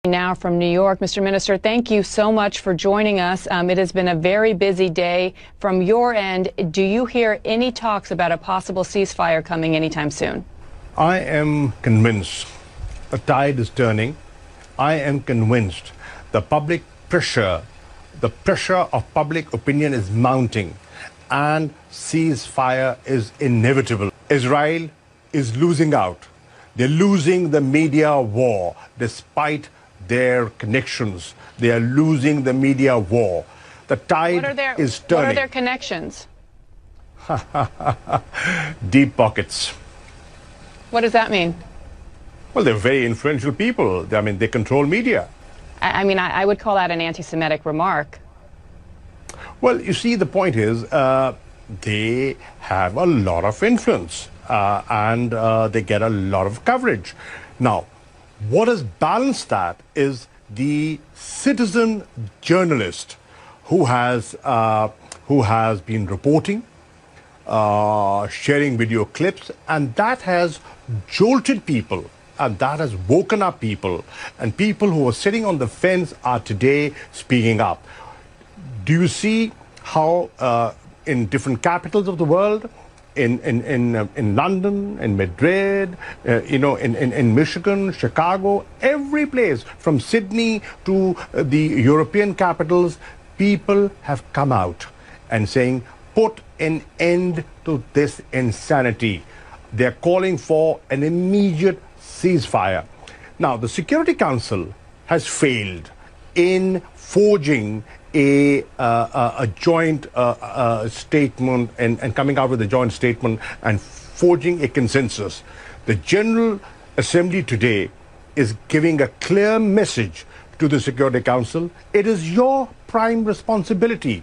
Now from New York, Mr. Minister, thank you so much for joining us. It has been a very busy day. From your end, do you hear any talks about a possible ceasefire coming anytime soon? I am convinced the tide is turning. I am convinced the public pressure, the pressure of public opinion is mounting, and ceasefire is inevitable. Israel is losing out. They're losing the media war despite their connections. They are losing the media war. The tide is turning. What are their connections? Deep pockets. What does that mean? Well, they're very influential people. I mean, they control media. I would call that an anti-Semitic remark. Well, you see, the point is they have a lot of influence and they get a lot of coverage. Now, what has balanced that is the citizen journalist who has been reporting, sharing video clips, and that has jolted people, and that has woken up people, and people who were sitting on the fence are today speaking up. Do you see how in different capitals of the world, in London, in Madrid, in Michigan, Chicago, every place, from Sydney to the European capitals, people have come out and saying, put an end to this insanity. They're calling for an immediate ceasefire. Now, the Security Council has failed in forging a joint statement and coming out with a joint statement and forging a consensus. The General Assembly today is giving a clear message to the Security Council. It is your prime responsibility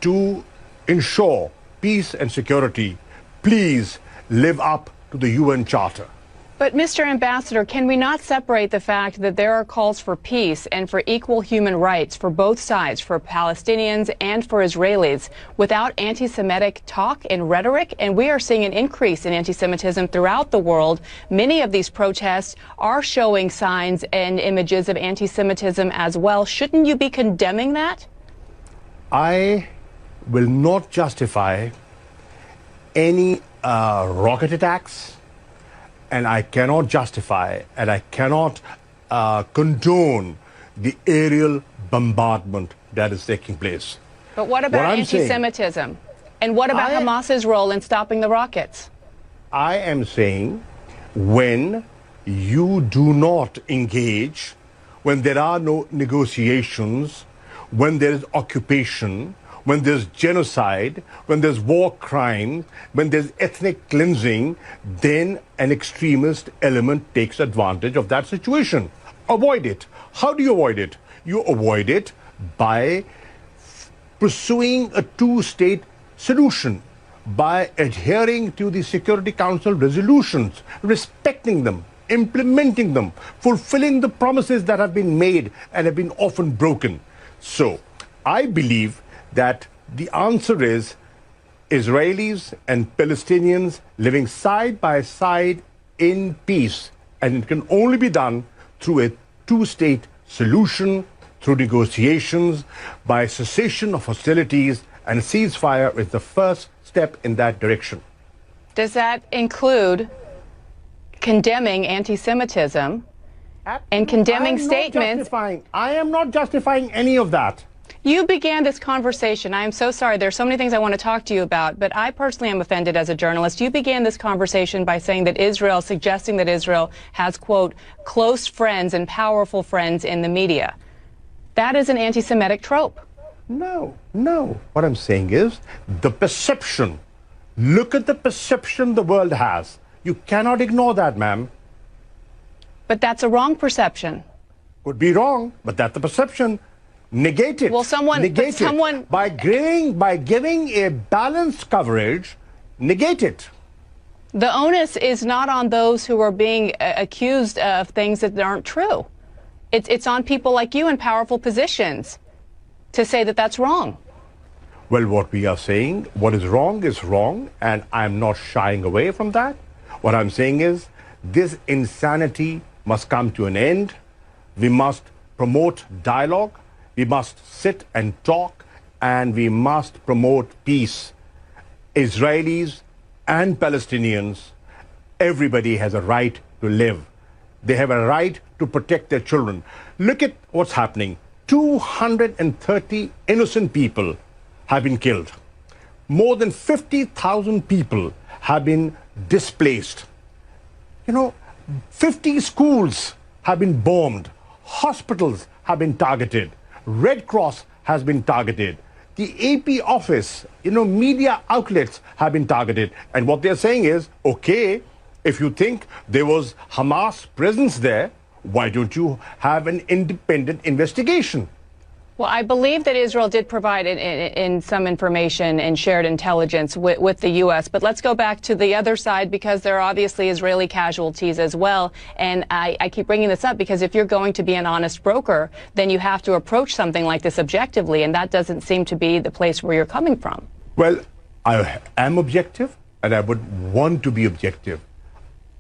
to ensure peace and security. Please live up to the UN Charter. But, Mr. Ambassador, can we not separate the fact that there are calls for peace and for equal human rights for both sides, for Palestinians and for Israelis, without anti-Semitic talk and rhetoric? And we are seeing an increase in anti-Semitism throughout the world. Many of these protests are showing signs and images of anti-Semitism as well. Shouldn't you be condemning that? I will not justify any rocket attacks, and I cannot justify and I cannot condone the aerial bombardment that is taking place. But what about anti-Semitism? And what about Hamas's role in stopping the rockets? I am saying when you do not engage, when there are no negotiations, when there is occupation, when there's genocide, when there's war crimes, when there's ethnic cleansing, then an extremist element takes advantage of that situation. Avoid it. How do you avoid it? You avoid it by pursuing a two-state solution, by adhering to the Security Council resolutions, respecting them, implementing them, fulfilling the promises that have been made and have been often broken. So, I believe that the answer is Israelis and Palestinians living side by side in peace, and it can only be done through a two-state solution, through negotiations, by cessation of hostilities, and a ceasefire is the first step in that direction. Does that include condemning anti-Semitism and condemning statements? I am not justifying any of that. You began this conversation. I am so sorry. There's so many things I want to talk to you about, but I personally am offended as a journalist. You began this conversation by saying that suggesting that Israel has, quote, close friends and powerful friends in the media. That is an anti-Semitic trope. No. What I'm saying is the perception. Look at the perception the world has. You cannot ignore that, ma'am. But that's a wrong perception. Could be wrong, but that's the perception. Negate it. Well, negate it. By giving a balanced coverage, negate it. The onus is not on those who are being accused of things that aren't true. It's on people like you in powerful positions to say that that's wrong. Well, what we are saying, what is wrong, and I'm not shying away from that. What I'm saying is this insanity must come to an end. we must promote dialogue, we must sit and talk, and we must promote peace. Israelis and Palestinians, everybody has a right to live. They have a right to protect their children. Look at what's happening. 230 innocent people have been killed. More than 50,000 people have been displaced. 50 schools have been bombed. Hospitals have been targeted. Red Cross has been targeted. The AP office, media outlets have been targeted. And what they're saying is, okay, if you think there was Hamas presence there, why don't you have an independent investigation? Well, I believe that Israel did provide in some information and shared intelligence with the U.S. But let's go back to the other side, because there are obviously Israeli casualties as well. And I keep bringing this up because if you're going to be an honest broker, then you have to approach something like this objectively. And that doesn't seem to be the place where you're coming from. Well, I am objective, and I would want to be objective.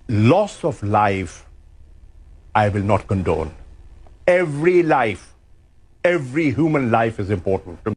Loss of life, I will not condone. Every life, every human life is important.